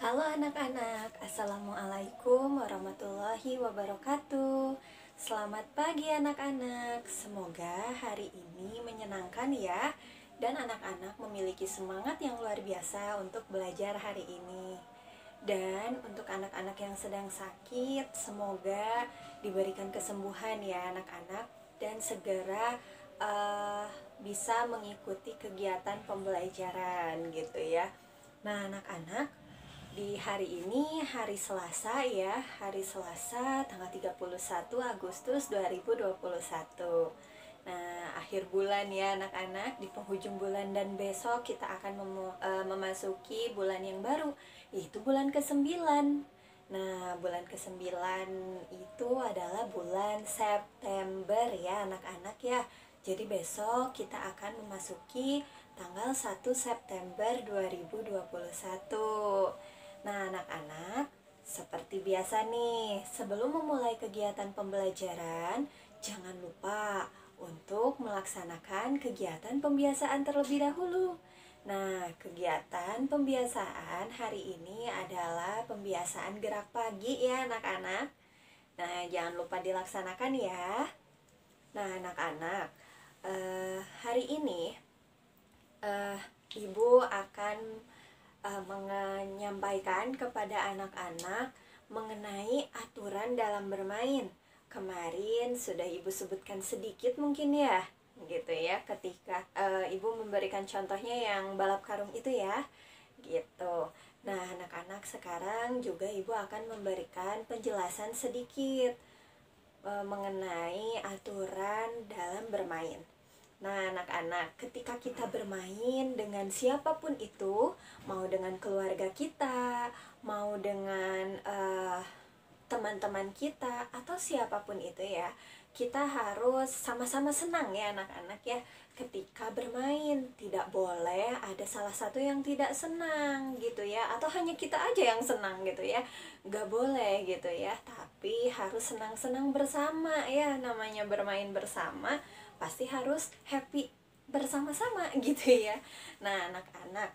Halo anak-anak, Assalamualaikum warahmatullahi wabarakatuh. Selamat pagi anak-anak, semoga hari ini menyenangkan ya. Dan anak-anak memiliki semangat yang luar biasa untuk belajar hari ini. Dan untuk anak-anak yang sedang sakit, semoga diberikan kesembuhan ya anak-anak. Dan segera bisa mengikuti kegiatan pembelajaran gitu ya. Nah anak-anak, di hari ini hari Selasa ya, hari Selasa tanggal 31 Agustus 2021. Nah, akhir bulan ya anak-anak, di penghujung bulan dan besok kita akan memasuki bulan yang baru, yaitu bulan ke-9. Nah, bulan ke-9 itu adalah bulan September ya anak-anak ya. Jadi besok kita akan memasuki tanggal 1 September 2021. Nah, anak-anak, seperti biasa nih, sebelum memulai kegiatan pembelajaran, jangan lupa untuk melaksanakan kegiatan pembiasaan terlebih dahulu. Nah, kegiatan pembiasaan hari ini adalah pembiasaan gerak pagi ya, anak-anak. Nah, jangan lupa dilaksanakan ya. Nah, anak-anak, hari ini Ibu akan menyampaikan kepada anak-anak mengenai aturan dalam bermain. Kemarin sudah Ibu sebutkan sedikit mungkin ya, gitu ya, ketika Ibu memberikan contohnya yang balap karung itu ya, gitu. Nah, anak-anak sekarang juga Ibu akan memberikan penjelasan sedikit mengenai aturan dalam bermain. Nah, anak-anak, ketika kita bermain dengan siapapun itu, mau dengan keluarga kita, mau dengan teman-teman kita, atau siapapun itu ya, kita harus sama-sama senang ya anak-anak ya. Ketika bermain, tidak boleh ada salah satu yang tidak senang gitu ya, atau hanya kita aja yang senang gitu ya. Gak boleh gitu ya, tapi harus senang-senang bersama ya, namanya bermain bersama pasti harus happy bersama-sama gitu ya. Nah anak-anak,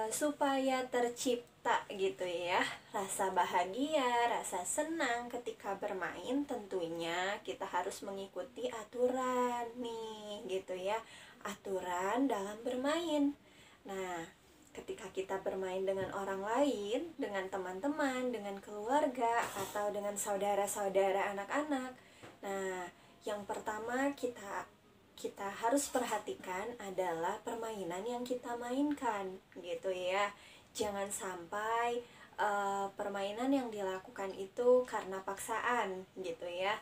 supaya tercipta gitu ya rasa bahagia, rasa senang ketika bermain, tentunya kita harus mengikuti aturan nih gitu ya, aturan dalam bermain. Nah, ketika kita bermain dengan orang lain, dengan teman-teman, dengan keluarga, atau dengan saudara-saudara anak-anak, nah yang pertama kita harus perhatikan adalah permainan yang kita mainkan gitu ya. Jangan sampai permainan yang dilakukan itu karena paksaan gitu ya.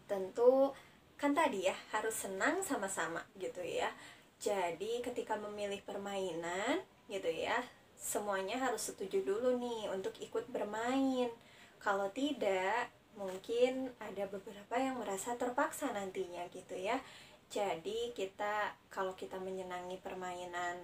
Tentu kan tadi ya harus senang sama-sama gitu ya. Jadi ketika memilih permainan gitu ya, semuanya harus setuju dulu nih untuk ikut bermain. Kalau tidak, mungkin ada beberapa yang merasa terpaksa nantinya gitu ya. Jadi kalau kita menyenangi permainan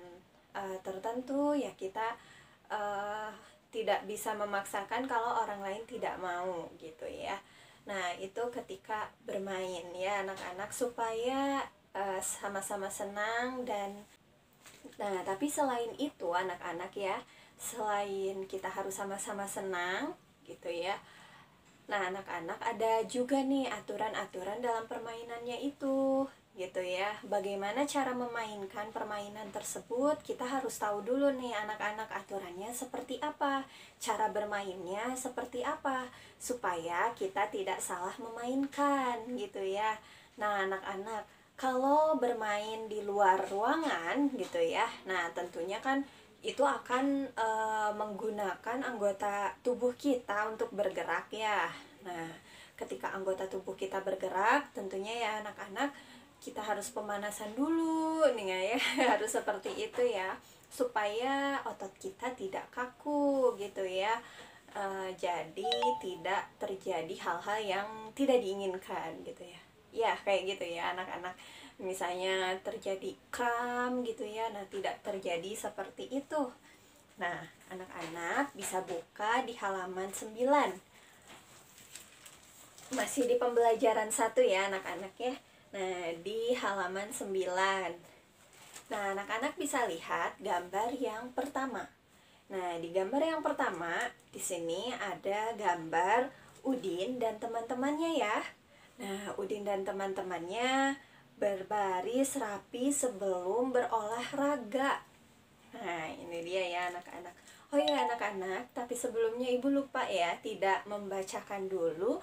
tertentu ya, kita uh, tidak bisa memaksakan kalau orang lain tidak mau gitu ya. Nah, itu ketika bermain ya anak-anak, supaya sama-sama senang. Dan nah, tapi selain itu anak-anak ya, selain kita harus sama-sama senang gitu ya, nah anak-anak, ada juga nih aturan-aturan dalam permainannya itu gitu ya. Bagaimana cara memainkan permainan tersebut, kita harus tahu dulu nih anak-anak, aturannya seperti apa, cara bermainnya seperti apa, supaya kita tidak salah memainkan gitu ya. Nah anak-anak, kalau bermain di luar ruangan gitu ya, nah tentunya kan itu akan menggunakan anggota tubuh kita untuk bergerak ya. Nah, ketika anggota tubuh kita bergerak, tentunya ya anak-anak, kita harus pemanasan dulu nih ya, harus seperti itu ya, supaya otot kita tidak kaku gitu ya. Jadi tidak terjadi hal-hal yang tidak diinginkan gitu ya. Ya kayak gitu ya anak-anak, misalnya terjadi kram gitu ya, nah tidak terjadi seperti itu. Nah anak-anak bisa buka di halaman 9, masih di pembelajaran 1 ya anak-anak ya. Nah di halaman 9, nah anak-anak bisa lihat gambar yang pertama. Nah Nah, di gambar yang pertama, di sini ada gambar Udin dan teman-temannya ya. Nah, Udin dan teman-temannya berbaris rapi sebelum berolahraga. Nah, ini dia ya anak-anak. Oh ya anak-anak, tapi sebelumnya Ibu lupa ya, tidak membacakan dulu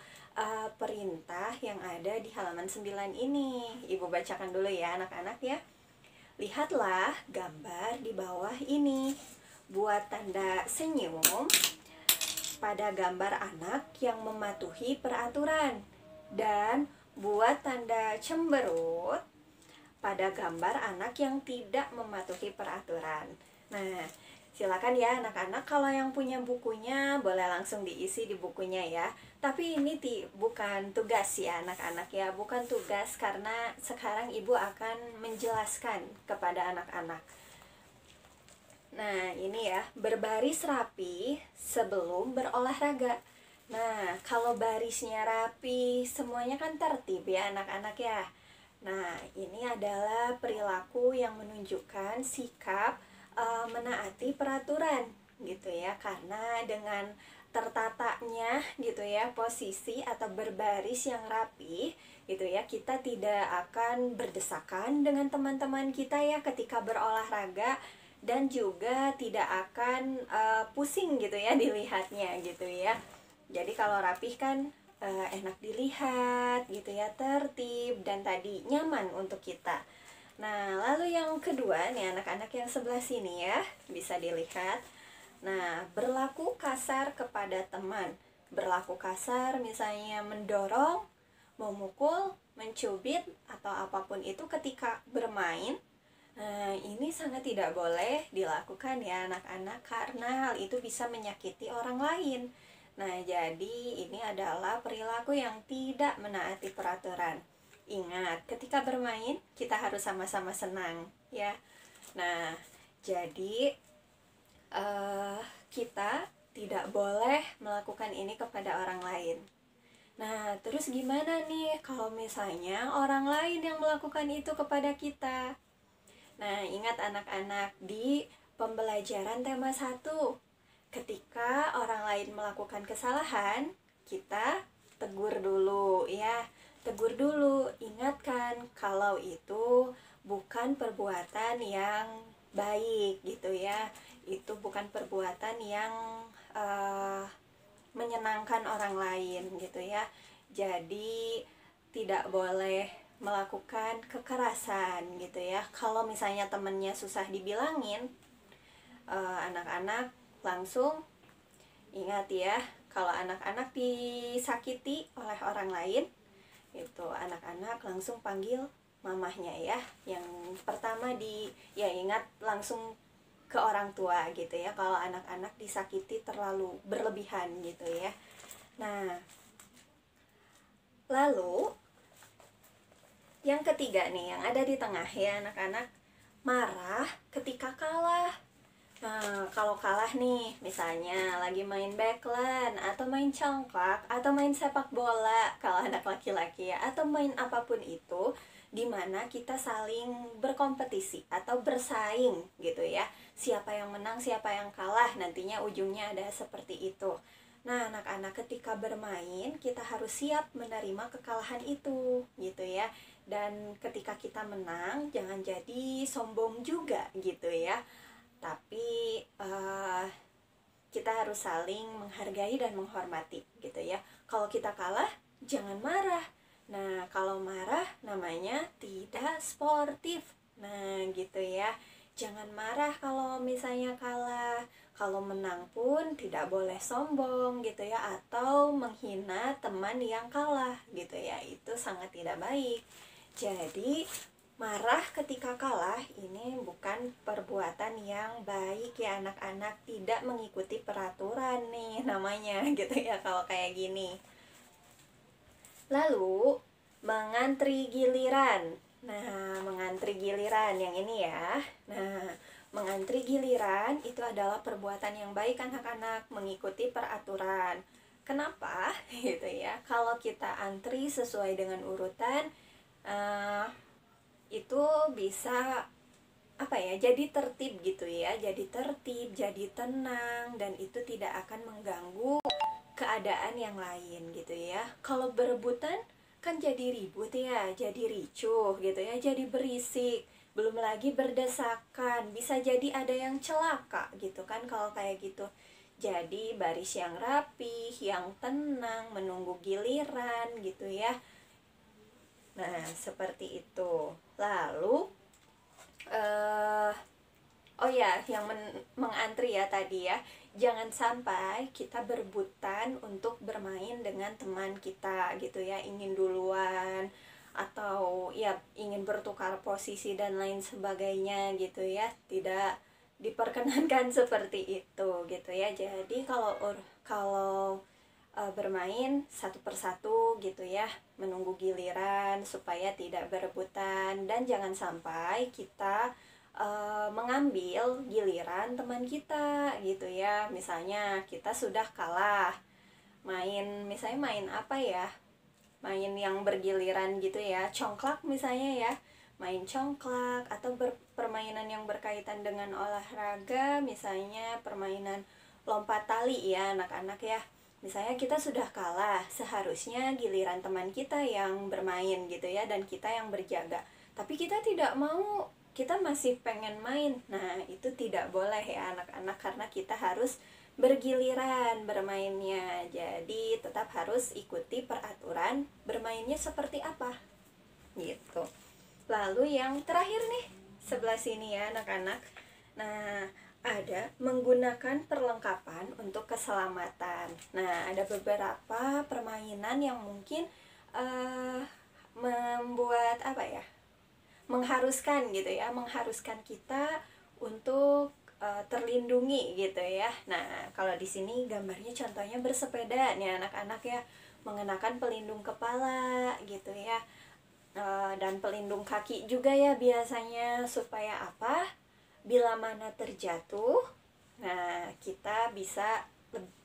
perintah yang ada di halaman 9 ini. Ibu bacakan dulu ya anak-anak ya. Lihatlah gambar di bawah ini. Buat tanda senyum pada gambar anak yang mematuhi peraturan. Dan buat tanda cemberut pada gambar anak yang tidak mematuhi peraturan. Nah, silakan ya anak-anak, kalau yang punya bukunya boleh langsung diisi di bukunya ya. Tapi ini bukan tugas ya anak-anak ya, bukan tugas karena sekarang Ibu akan menjelaskan kepada anak-anak. Nah, ini ya, berbaris rapi sebelum berolahraga. Nah, kalau barisnya rapi, semuanya kan tertib ya anak-anak ya. Nah, ini adalah perilaku yang menunjukkan sikap menaati peraturan gitu ya. Karena dengan tertatanya gitu ya posisi atau berbaris yang rapi gitu ya, kita tidak akan berdesakan dengan teman-teman kita ya ketika berolahraga, dan juga tidak akan pusing gitu ya dilihatnya gitu ya. Jadi kalau rapih kan enak dilihat gitu ya, tertib, dan tadi nyaman untuk kita. Nah, lalu yang kedua nih anak-anak yang sebelah sini ya, bisa dilihat. Nah, berlaku kasar kepada teman. Berlaku kasar misalnya mendorong, memukul, mencubit, atau apapun itu ketika bermain. Nah, ini sangat tidak boleh dilakukan ya anak-anak, karena hal itu bisa menyakiti orang lain. Nah, jadi ini adalah perilaku yang tidak menaati peraturan. Ingat, ketika bermain kita harus sama-sama senang ya. Nah, jadi kita tidak boleh melakukan ini kepada orang lain. Nah, terus gimana nih kalau misalnya orang lain yang melakukan itu kepada kita? Nah, ingat anak-anak, di pembelajaran tema 1, ketika orang lain melakukan kesalahan, kita tegur dulu ya. Tegur dulu, ingatkan kalau itu bukan perbuatan yang baik gitu ya. Itu bukan perbuatan yang menyenangkan orang lain gitu ya. Jadi tidak boleh melakukan kekerasan gitu ya. Kalau misalnya temennya susah dibilangin, anak-anak langsung ingat ya, kalau anak-anak disakiti oleh orang lain, itu anak-anak langsung panggil mamahnya ya. Yang pertama ya ingat langsung ke orang tua gitu ya, kalau anak-anak disakiti terlalu berlebihan gitu ya. Nah, lalu yang ketiga nih, yang ada di tengah ya anak-anak, marah ketika kalah. Nah, kalau kalah nih, misalnya lagi main backland, atau main congklak, atau main sepak bola, kalau anak laki-laki ya, atau main apapun itu, dimana kita saling berkompetisi atau bersaing gitu ya. Siapa yang menang, siapa yang kalah, nantinya ujungnya ada seperti itu. Nah, anak-anak ketika bermain, kita harus siap menerima kekalahan itu gitu ya. Dan ketika kita menang, jangan jadi sombong juga gitu ya. Tapi kita harus saling menghargai dan menghormati gitu ya. Kalau kita kalah, jangan marah. Nah, kalau marah namanya tidak sportif. Nah, gitu ya. Jangan marah kalau misalnya kalah. Kalau menang pun tidak boleh sombong gitu ya, atau menghina teman yang kalah gitu ya. Itu sangat tidak baik. Jadi marah ketika kalah ini bukan perbuatan yang baik ya anak-anak. Tidak mengikuti peraturan nih namanya gitu ya kalau kayak gini. Lalu mengantri giliran. Nah, mengantri giliran yang ini ya. Nah, mengantri giliran itu adalah perbuatan yang baik anak-anak, mengikuti peraturan. Kenapa? Gitu ya. Kalau kita antri sesuai dengan urutan, itu bisa apa ya, jadi tertib gitu ya, jadi tertib, jadi tenang, dan itu tidak akan mengganggu keadaan yang lain gitu ya. Kalau berebutan kan jadi ribut ya, jadi ricuh gitu ya, jadi berisik, belum lagi berdesakan, bisa jadi ada yang celaka gitu kan kalau kayak gitu. Jadi baris yang rapi, yang tenang, menunggu giliran gitu ya. Nah, seperti itu. Lalu oh ya, yang mengantri ya tadi ya. Jangan sampai kita berebutan untuk bermain dengan teman kita gitu ya, ingin duluan atau ya ingin bertukar posisi dan lain sebagainya gitu ya. Tidak diperkenankan seperti itu gitu ya. Jadi kalau bermain satu persatu gitu ya, menunggu giliran supaya tidak berebutan, dan jangan sampai kita mengambil giliran teman kita gitu ya. Misalnya kita sudah kalah misalnya main apa ya, main yang bergiliran gitu ya, congklak misalnya ya, main congklak atau permainan yang berkaitan dengan olahraga, misalnya permainan lompat tali ya anak-anak ya. Misalnya kita sudah kalah, seharusnya giliran teman kita yang bermain gitu ya, dan kita yang berjaga. Tapi kita tidak mau, kita masih pengen main. Nah, itu tidak boleh ya anak-anak, karena kita harus bergiliran bermainnya. Jadi tetap harus ikuti peraturan bermainnya seperti apa gitu. Lalu yang terakhir nih, sebelah sini ya anak-anak. Nah, ada menggunakan perlengkapan untuk keselamatan. Nah, ada beberapa permainan yang mungkin membuat apa ya, mengharuskan gitu ya, mengharuskan kita untuk terlindungi gitu ya. Nah, kalau di sini gambarnya contohnya bersepeda nih anak-anak ya, mengenakan pelindung kepala gitu ya, dan pelindung kaki juga ya biasanya, supaya apa? Bila mana terjatuh, nah kita bisa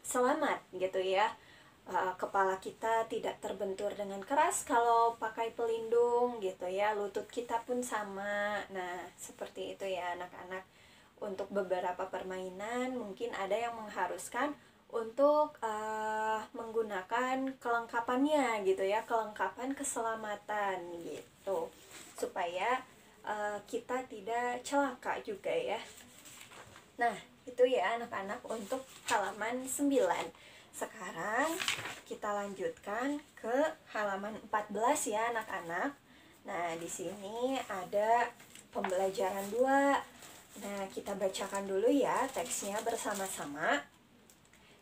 selamat gitu ya. Kepala kita tidak terbentur dengan keras kalau pakai pelindung gitu ya, lutut kita pun sama. Nah, seperti itu ya anak-anak. Untuk beberapa permainan mungkin ada yang mengharuskan untuk menggunakan kelengkapannya gitu ya, kelengkapan keselamatan gitu, supaya kita tidak celaka juga ya. Nah, itu ya anak-anak untuk halaman 9. Sekarang kita lanjutkan ke halaman 14 ya anak-anak. Nah, di sini ada pembelajaran 2. Nah, kita bacakan dulu ya teksnya bersama-sama.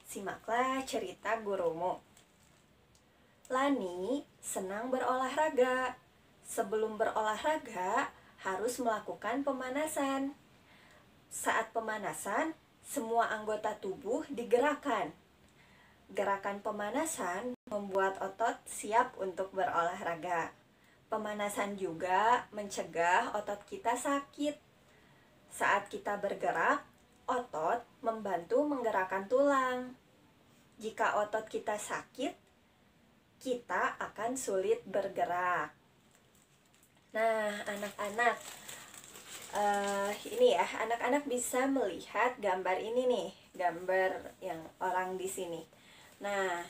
Simaklah cerita gurumu. Lani senang berolahraga. Sebelum berolahraga, harus melakukan pemanasan. Saat pemanasan, semua anggota tubuh digerakkan. Gerakan pemanasan membuat otot siap untuk berolahraga. Pemanasan juga mencegah otot kita sakit. Saat kita bergerak, otot membantu menggerakkan tulang. Jika otot kita sakit, kita akan sulit bergerak. Nah, anak-anak, ini ya, anak-anak bisa melihat gambar ini nih, gambar yang orang di sini. Nah,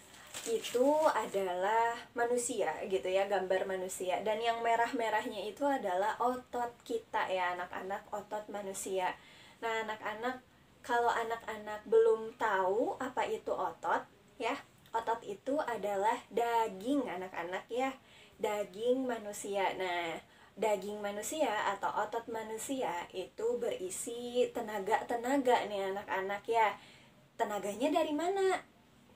itu adalah manusia gitu ya, gambar manusia. Dan yang merah-merahnya itu adalah otot kita ya anak-anak, otot manusia. Nah, anak-anak, kalau anak-anak belum tahu apa itu otot ya, otot itu adalah daging anak-anak ya, daging manusia. Nah, daging manusia atau otot manusia itu berisi tenaga-tenaga nih anak-anak ya. Tenaganya dari mana?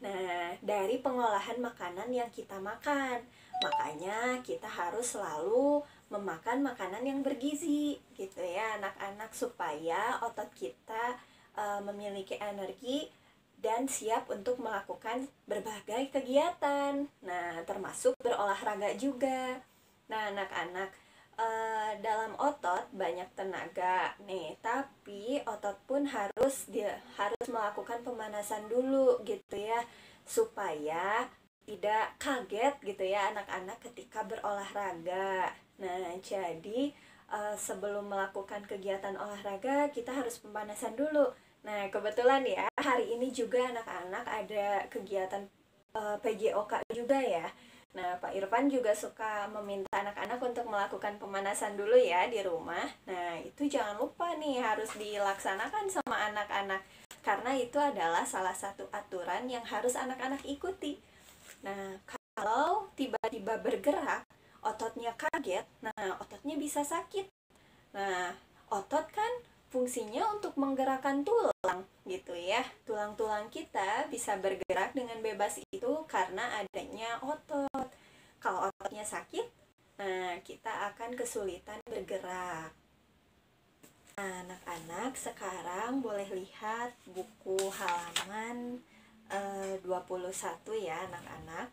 Nah, dari pengolahan makanan yang kita makan. Makanya kita harus selalu memakan makanan yang bergizi gitu ya anak-anak, supaya otot kita memiliki energi dan siap untuk melakukan berbagai kegiatan. Nah, termasuk berolahraga juga. Nah, anak-anak, dalam otot banyak tenaga nih, tapi otot pun harus melakukan pemanasan dulu gitu ya, supaya tidak kaget gitu ya anak-anak ketika berolahraga. Nah, jadi sebelum melakukan kegiatan olahraga kita harus pemanasan dulu. Nah, kebetulan ya hari ini juga anak-anak ada kegiatan PJOK juga ya. Nah, Pak Irfan juga suka meminta anak-anak untuk melakukan pemanasan dulu ya di rumah. Nah, itu jangan lupa nih harus dilaksanakan sama anak-anak. Karena itu adalah salah satu aturan yang harus anak-anak ikuti. Nah, kalau tiba-tiba bergerak, ototnya kaget, nah ototnya bisa sakit. Nah, otot kan fungsinya untuk menggerakkan tulang gitu ya. Tulang-tulang kita bisa bergerak dengan bebas itu karena adanya otot. Kalau ototnya sakit, nah kita akan kesulitan bergerak. Nah, anak-anak sekarang boleh lihat buku halaman 21 ya anak-anak.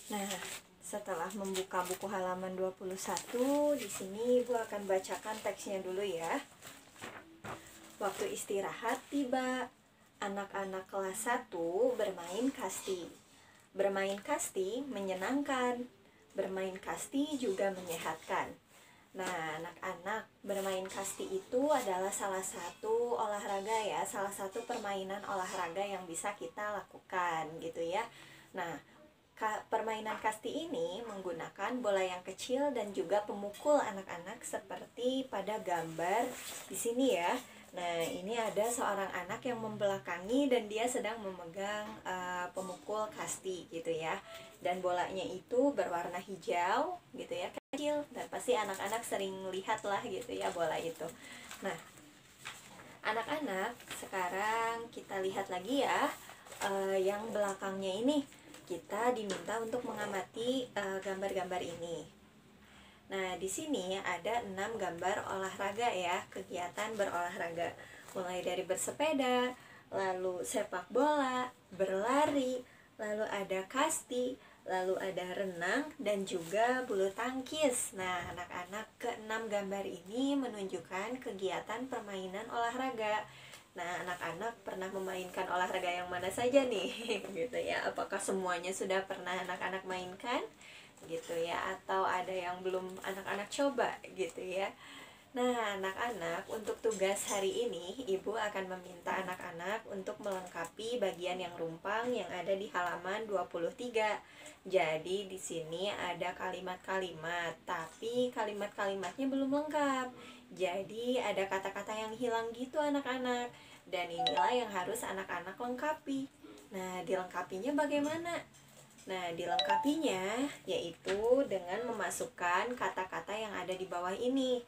Nah, setelah membuka buku halaman 21, di sini Ibu akan bacakan teksnya dulu ya. Waktu istirahat tiba. Anak-anak kelas 1 bermain kasti. Bermain kasti menyenangkan. Bermain kasti juga menyehatkan. Nah, anak-anak, bermain kasti itu adalah salah satu olahraga ya, salah satu permainan olahraga yang bisa kita lakukan gitu ya. Nah, permainan kasti ini menggunakan bola yang kecil dan juga pemukul anak-anak seperti pada gambar di sini ya. Nah, ini ada seorang anak yang membelakangi dan dia sedang memegang pemukul kasti gitu ya. Dan bolanya itu berwarna hijau gitu ya, kecil, dan pasti anak-anak sering lihat lah gitu ya bola itu. Nah, anak-anak, sekarang kita lihat lagi ya yang belakangnya ini. Kita diminta untuk mengamati gambar-gambar ini. Nah, di sini ada 6 gambar olahraga ya, kegiatan berolahraga. Mulai dari bersepeda, lalu sepak bola, berlari, lalu ada kasti, lalu ada renang, dan juga bulu tangkis. Nah, anak-anak, ke-6 gambar ini menunjukkan kegiatan permainan olahraga. Nah, anak-anak pernah memainkan olahraga yang mana saja nih? Gitu ya. Apakah semuanya sudah pernah anak-anak mainkan? Gitu ya. Atau ada yang belum anak-anak coba gitu ya. Nah, anak-anak, untuk tugas hari ini Ibu akan meminta anak-anak untuk melengkapi bagian yang rumpang yang ada di halaman 23. Jadi di sini ada kalimat-kalimat, tapi kalimat-kalimatnya belum lengkap. Jadi ada kata-kata yang hilang gitu anak-anak. Dan inilah yang harus anak-anak lengkapi. Nah, dilengkapinya bagaimana? Nah, dilengkapinya yaitu dengan memasukkan kata-kata yang ada di bawah ini.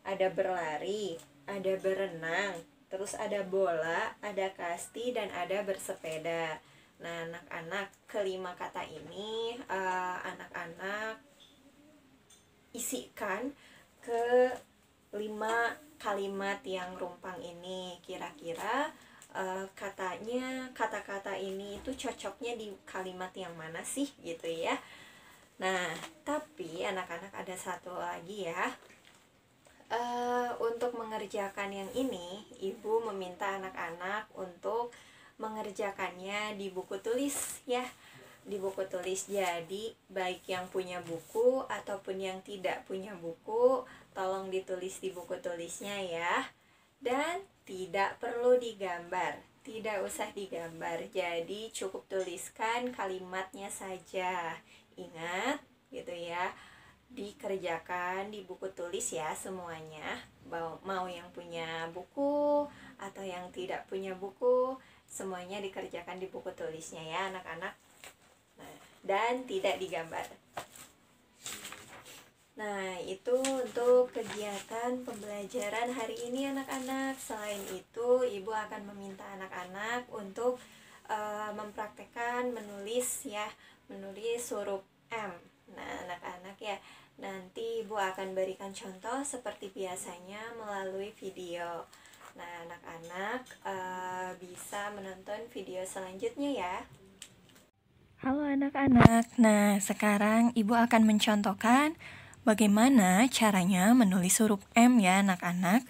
Ada berlari, ada berenang, terus ada bola, ada kasti, dan ada bersepeda. Nah, anak-anak, kelima kata ini anak-anak isikan ke 5 kalimat yang rumpang ini. Kira-kira kata-kata ini itu cocoknya di kalimat yang mana sih gitu ya. Nah, tapi anak-anak ada satu lagi ya. Untuk mengerjakan yang ini, Ibu meminta anak-anak untuk mengerjakannya di buku tulis ya. Di buku tulis. Jadi baik yang punya buku ataupun yang tidak punya buku, tolong ditulis di buku tulisnya ya. Dan tidak perlu digambar, tidak usah digambar. Jadi cukup tuliskan kalimatnya saja. Ingat gitu ya, dikerjakan di buku tulis ya semuanya. Mau yang punya buku atau yang tidak punya buku, semuanya dikerjakan di buku tulisnya ya anak-anak. Nah, dan tidak digambar. Nah, itu untuk kegiatan pembelajaran hari ini anak-anak. Selain itu, Ibu akan meminta anak-anak untuk mempraktekkan menulis ya, menulis huruf M. Nah, anak-anak ya, nanti Ibu akan berikan contoh seperti biasanya melalui video. Nah, anak-anak bisa menonton video selanjutnya ya. Halo anak-anak, nah sekarang Ibu akan mencontohkan bagaimana caranya menulis huruf M ya anak-anak.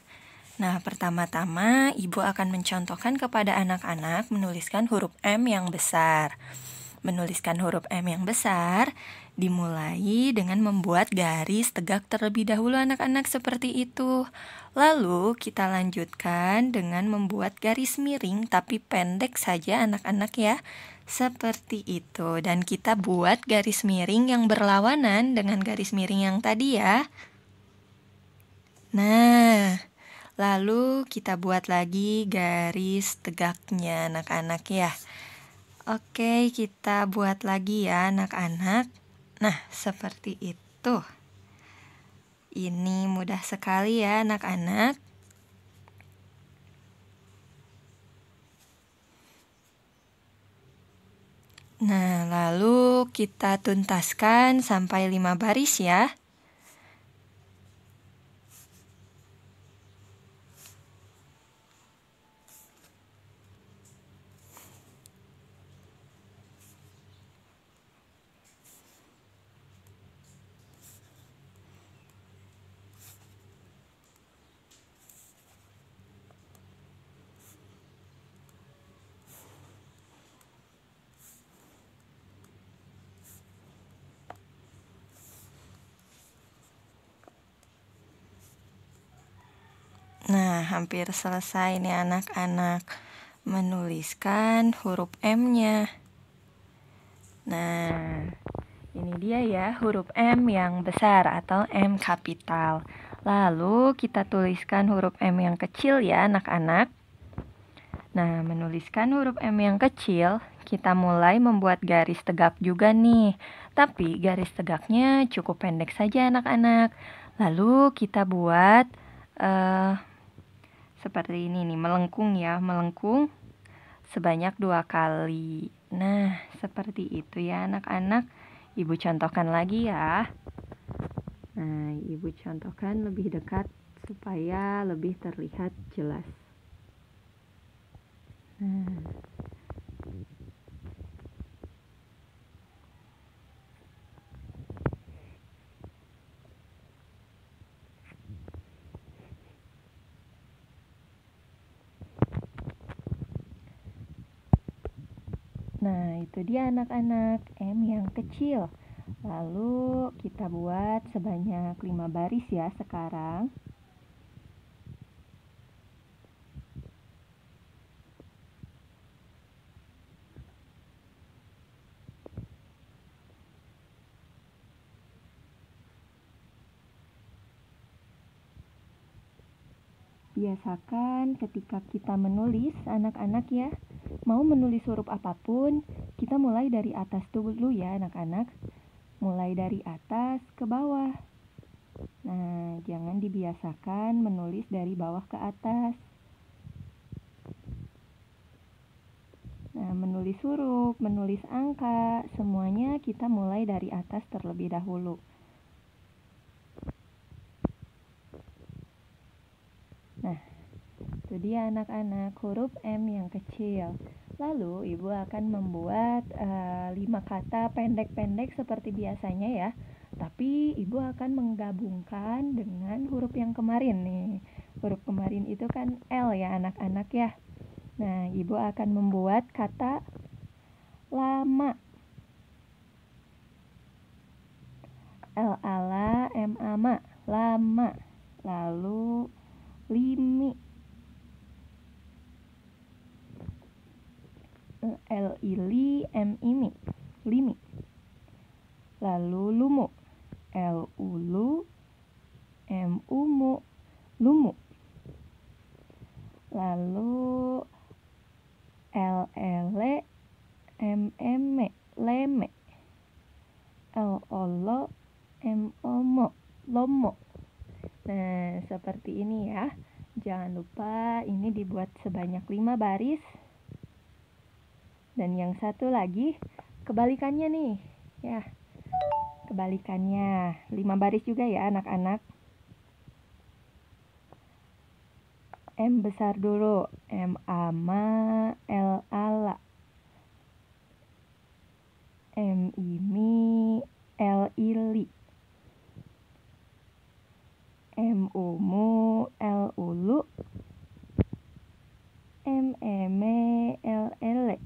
Nah, pertama-tama Ibu akan mencontohkan kepada anak-anak menuliskan huruf M yang besar. menuliskan huruf M yang besar, dimulai dengan membuat garis tegak terlebih dahulu anak-anak seperti itu. Lalu kita lanjutkan dengan membuat garis miring tapi pendek saja anak-anak ya. Seperti itu. Dan kita buat garis miring yang berlawanan dengan garis miring yang tadi ya. Nah, lalu kita buat lagi garis tegaknya anak-anak ya. Oke, kita buat lagi ya anak-anak. Nah, seperti itu. Ini mudah sekali ya anak-anak. Nah, lalu kita tuntaskan sampai 5 baris ya. Nah, hampir selesai nih anak-anak menuliskan huruf M-nya. Nah, ini dia ya huruf M yang besar atau M kapital. Lalu kita tuliskan huruf M yang kecil ya anak-anak. Nah, menuliskan huruf M yang kecil, kita mulai membuat garis tegak juga nih. Tapi garis tegaknya cukup pendek saja anak-anak. Lalu kita buat seperti ini nih, melengkung ya, melengkung sebanyak 2 kali. Nah, seperti itu ya anak-anak. Ibu contohkan lagi ya. Nah, ibu contohkan lebih dekat supaya lebih terlihat jelas. Nah, itu dia anak-anak, M yang kecil. Lalu kita buat sebanyak 5 baris ya sekarang. Biasakan ketika kita menulis anak-anak ya, mau menulis huruf apapun, kita mulai dari atas dulu ya anak-anak. Mulai dari atas ke bawah. Nah, jangan dibiasakan menulis dari bawah ke atas. Nah, menulis huruf, menulis angka, semuanya kita mulai dari atas terlebih dahulu. Nah, itu dia anak-anak huruf M yang kecil. Lalu ibu akan membuat 5 kata pendek-pendek seperti biasanya ya. Tapi ibu akan menggabungkan dengan huruf yang kemarin nih. Huruf kemarin itu kan L ya anak-anak ya. Nah, ibu akan membuat kata lama. L-ala, M-ama, lama. Lalu limi. L-ili, M-imi, limi. Lalu lumu. L-ulu, M-umu, lumu. Lalu L-ele, M-eme, leme. L-olo, M-omo, lomo. Nah, seperti ini ya. Jangan lupa ini dibuat sebanyak 5 baris. Dan yang satu lagi kebalikannya nih. Ya. Kebalikannya 5 baris juga ya anak-anak. M besar dulu. M ama, L ala. M imi, L ili. M umu, L ulu. M eme, L ele.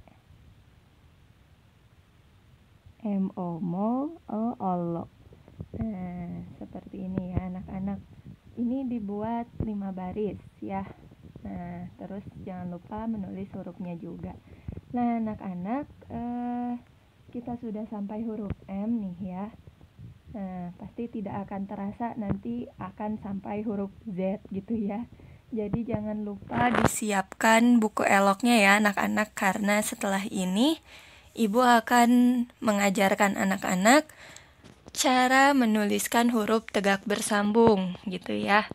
dibuat 5 baris ya. Nah, terus jangan lupa menulis hurufnya juga. Nah, anak-anak, kita sudah sampai huruf M nih ya. Nah, pasti tidak akan terasa nanti akan sampai huruf Z gitu ya. Jadi jangan lupa disiapkan buku eloknya ya anak-anak, karena setelah ini Ibu akan mengajarkan anak-anak cara menuliskan huruf tegak bersambung gitu ya.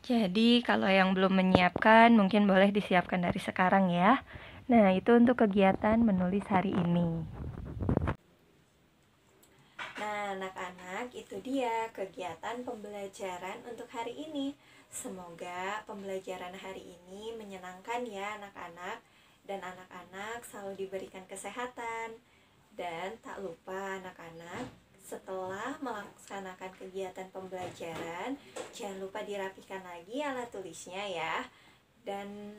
Jadi kalau yang belum menyiapkan mungkin boleh disiapkan dari sekarang ya. Nah, itu untuk kegiatan menulis hari ini. Nah, anak-anak, itu dia kegiatan pembelajaran untuk hari ini. Semoga pembelajaran hari ini menyenangkan ya anak-anak, dan anak-anak selalu diberikan kesehatan. Dan tak lupa anak-anak, setelah melaksanakan kegiatan pembelajaran, jangan lupa dirapikan lagi alat tulisnya ya. Dan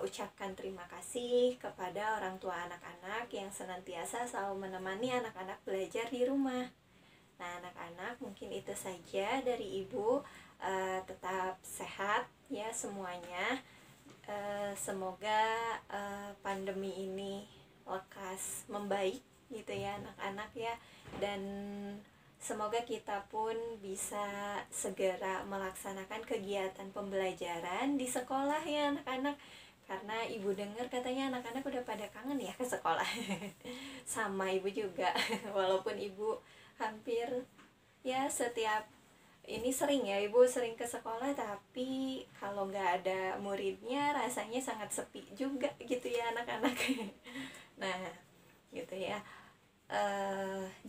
ucapkan terima kasih kepada orang tua anak-anak yang senantiasa selalu menemani anak-anak belajar di rumah. Nah, anak-anak, mungkin itu saja dari Ibu. Tetap sehat ya semuanya. Semoga pandemi ini lekas membaik gitu ya anak-anak ya, dan semoga kita pun bisa segera melaksanakan kegiatan pembelajaran di sekolah ya anak-anak, karena Ibu dengar katanya anak-anak udah pada kangen ya ke sekolah. Sama Ibu juga. Walaupun Ibu hampir ya setiap ini sering ya Ibu sering ke sekolah, tapi kalau nggak ada muridnya rasanya sangat sepi juga gitu ya anak-anak. Nah gitu ya.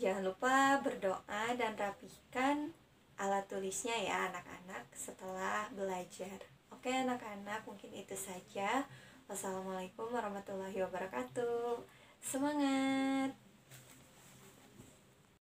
Jangan lupa berdoa dan rapikan alat tulisnya ya anak-anak setelah belajar. Oke anak-anak, mungkin itu saja. Wassalamualaikum warahmatullahi wabarakatuh. Semangat!